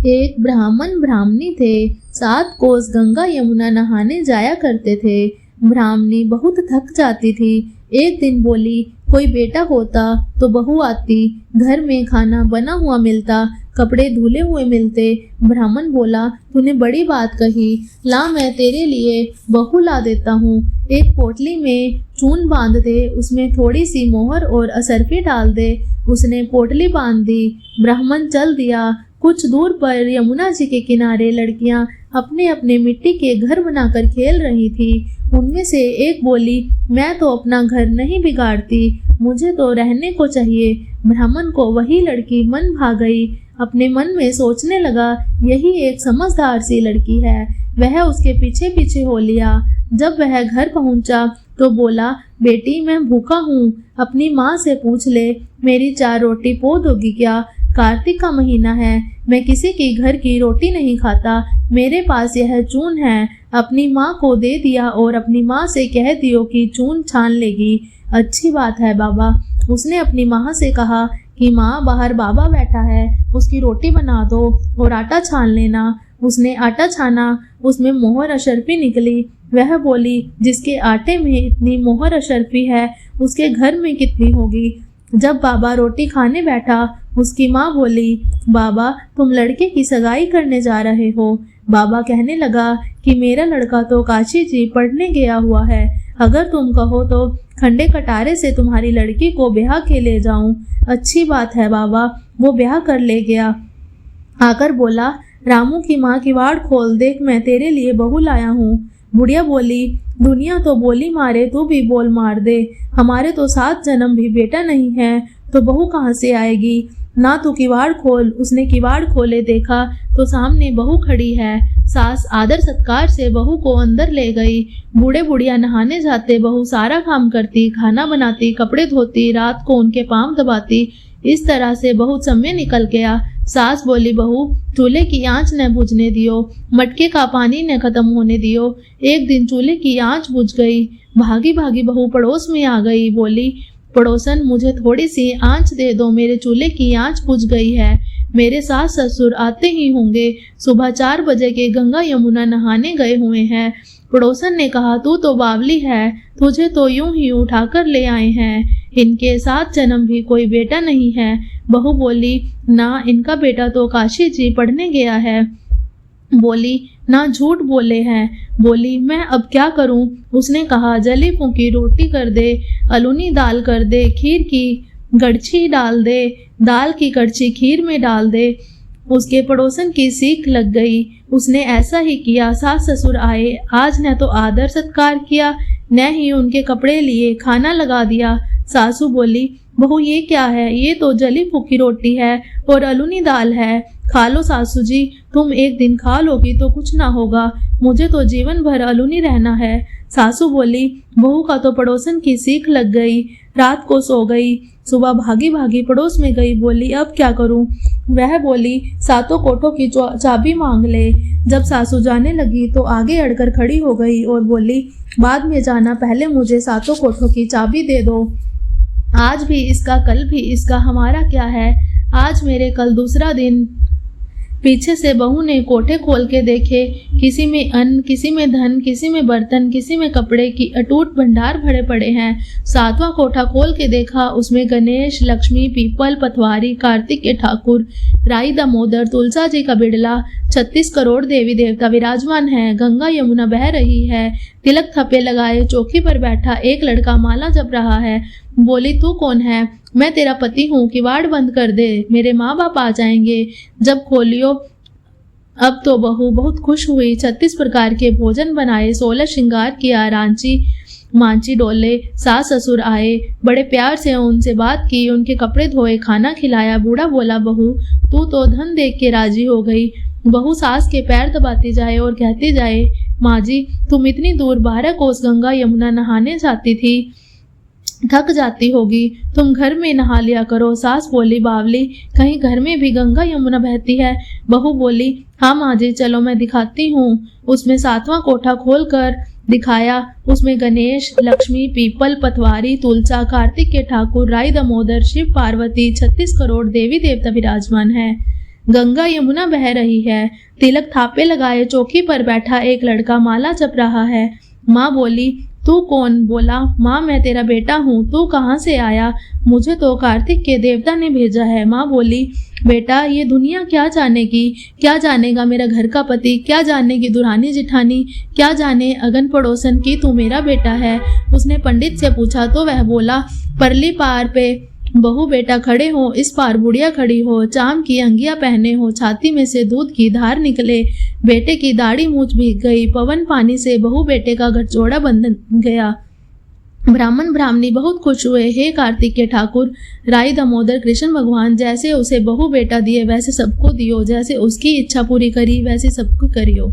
एक ब्राह्मण ब्राह्मणी थे। 7 कोस गंगा यमुना नहाने जाया करते थे। ब्राह्मणी बहुत थक जाती थी। एक दिन बोली, कोई बेटा होता तो बहू आती, घर में खाना बना हुआ मिलता, कपड़े धुले हुए मिलते। ब्राह्मण बोला, तूने बड़ी बात कही, ला मैं तेरे लिए बहू ला देता हूँ। एक पोटली में चून बांध दे, उसमें थोड़ी सी मोहर और असरफी डाल दे। उसने पोटली बांध दी। ब्राह्मण चल दिया। कुछ दूर पर यमुना जी के किनारे लड़कियां अपने अपने मिट्टी के घर बनाकर खेल रही थी। उनमें से एक बोली, मैं तो अपना घर नहीं बिगाड़ती, मुझे तो रहने को चाहिए। ब्राह्मण को वही लड़की मन भा गई। अपने मन में सोचने लगा, यही एक समझदार सी लड़की है। वह उसके पीछे पीछे हो लिया। जब वह घर पहुंचा तो बोला, बेटी मैं भूखा हूँ, अपनी माँ से पूछ ले, मेरी 4 रोटी पो दोगी क्या? कार्तिक का महीना है, मैं किसी की घर की रोटी नहीं खाता। मेरे पास यह चून है, अपनी माँ को दे दिया और अपनी माँ से कह दियो कि चून छान लेगी। अच्छी बात है बाबा। उसने अपनी माँ से कहा कि माँ बाहर बाबा बैठा है, उसकी रोटी बना दो और आटा छान लेना। उसने आटा छाना, उसमें मोहर अशरफी निकली। वह बोली, जिसके आटे में इतनी मोहर अशरफी है, उसके घर में कितनी होगी। जब बाबा रोटी खाने बैठा, उसकी माँ बोली, बाबा तुम लड़के की सगाई करने जा रहे हो। बाबा कहने लगा कि मेरा लड़का तो काशी जी पढ़ने गया हुआ है, अगर तुम कहो तो खंडे कटारे से तुम्हारी लड़की को ब्याह के ले जाऊं। अच्छी बात है बाबा। वो ब्याह कर ले गया। आकर बोला, रामू की माँ किवाड़ खोल, देख मैं तेरे लिए बहू लाया हूँ। बुढ़िया बोली, दुनिया तो बोली मारे, तू भी बोल मार दे। हमारे तो 7 जन्म भी बेटा नहीं है, तो बहू कहाँ से आएगी? ना तू किवाड़ खोल। उसने किवाड़ खोले, देखा तो सामने बहू खड़ी है। सास आदर सत्कार से बहू को अंदर ले गई। बूढ़े बुढ़िया नहाने जाते, बहू सारा काम करती, खाना बनाती, कपड़े धोती, रात को उनके पांव दबाती। इस तरह से बहुत समय निकल गया। सास बोली, बहू चूल्हे की आंच न बुझने दियो, मटके का पानी न खत्म होने दियो। एक दिन चूल्हे की आंच बुझ गई। भागी भागी बहू पड़ोस में आ गई। बोली, पड़ोसन मुझे थोड़ी सी आंच दे दो, मेरे चूल्हे की आंच बुझ गई है। मेरे सास ससुर आते ही होंगे, सुबह 4 बजे के गंगा यमुना नहाने गए हुए हैं। पड़ोसन ने कहा, तू तो बावली है, तुझे तो यूं ही उठाकर ले आए हैं। इनके 7 जन्म भी कोई बेटा नहीं है। बहू बोली, ना इनका बेटा तो काशी जी पढ़ने गया है। बोली, ना झूठ बोले हैं। बोली, मैं अब क्या करूं? उसने कहा, जली फूकी रोटी कर दे, अलूनी दाल कर दे, खीर की गड़छी डाल दे, दाल की कड़छी खीर में डाल दे। उसके पड़ोसन की सीख लग गई। उसने ऐसा ही किया। सास ससुर आए, आज न तो आदर सत्कार किया, न ही उनके कपड़े लिए, खाना लगा दिया। सासू बोली, बहू ये क्या है? ये तो जली फूकी रोटी है और अलूनी दाल है। खा लो सासू जी, तुम एक दिन खा लोगी तो कुछ ना होगा, मुझे तो जीवन भर अलूनी रहना है। सासू बोली, बहू का तो पड़ोसन की सीख लग गई। रात को सो गई। सुबह भागी भागी पड़ोस में गई। बोली, अब क्या करूं? वह बोली, 7 कोठों की चाबी मांग ले। जब सासू जाने लगी तो आगे अड़कर खड़ी हो गई और बोली, बाद में जाना, पहले मुझे 7 कोठों की चाबी दे दो। आज भी इसका, कल भी इसका, हमारा क्या है? आज मेरे, कल दूसरा दिन। पीछे से बहू ने कोठे खोल के देखे। किसी में अन्न, किसी में धन, किसी में बर्तन, किसी में कपड़े की अटूट भंडार भरे पड़े हैं। 7वां कोठा खोल के देखा, उसमें गणेश, लक्ष्मी, पीपल, पथवारी, कार्तिक के ठाकुर, राई दामोदर, तुलसा जी का बिड़ला, 36 करोड़ देवी देवता विराजमान हैं। गंगा यमुना बह रही है। तिलक थप्पे लगाए चौकी पर बैठा एक लड़का माला जप रहा है। बोली, तू कौन है? मैं तेरा पति हूँ, किवाड़ बंद कर दे, मेरे माँ बाप आ जाएंगे जब खोलियो। अब तो बहू बहुत खुश हुई। 36 प्रकार के भोजन बनाए, 16 श्रृंगार किया, रांची मांची डोले। सास ससुर आए, बड़े प्यार से उनसे बात की, उनके कपड़े धोए, खाना खिलाया। बूढ़ा बोला, बहू तू तो धन देख के राजी हो गई। बहू सास के पैर दबाती जाए और कहती जाए, माँ जी तुम इतनी दूर 12 कोस गंगा यमुना नहाने जाती थी, थक जाती होगी, तुम घर में नहा लिया करो। सास बोली, बावली कहीं घर में भी गंगा यमुना बहती है? बहू बोली, हाँ माँ जी, चलो मैं दिखाती हूँ। उसमें 7वां कोठा खोल कर दिखाया। उसमें गणेश, लक्ष्मी, पीपल, पथवारी, तुलसा, कार्तिक के ठाकुर, राई दामोदर, शिव पार्वती, 36 करोड़ देवी देवता विराजमान है। गंगा यमुना बह रही है। तिलक थापे लगाए चौकी पर बैठा एक लड़का माला जप रहा है। माँ बोली, तू कौन? बोला, माँ मैं तेरा बेटा हूँ। तू कहाँ से आया? मुझे तो कार्तिक के देवता ने भेजा है। माँ बोली, बेटा ये दुनिया क्या जानेगी? क्या जानेगा मेरा घर का पति? क्या जानेगी दुल्हानी जिठानी? क्या जाने अगन पड़ोसन की तू मेरा बेटा है? उसने पंडित से पूछा तो वह बोला, परली पार पे बहू बेटा खड़े हो, इस पार बुढ़िया खड़ी हो, चाम की अंगिया पहने हो, छाती में से दूध की धार निकले, बेटे की दाढ़ी मूछ भीग गई, पवन पानी से बहू बेटे का गठजोड़ा बंध गया। ब्राह्मण ब्राह्मणी बहुत खुश हुए। हे कार्तिक के ठाकुर, राई दामोदर कृष्ण भगवान, जैसे उसे बहू बेटा दिए वैसे सबको दियो, जैसे उसकी इच्छा पूरी करी वैसे सबको करियो।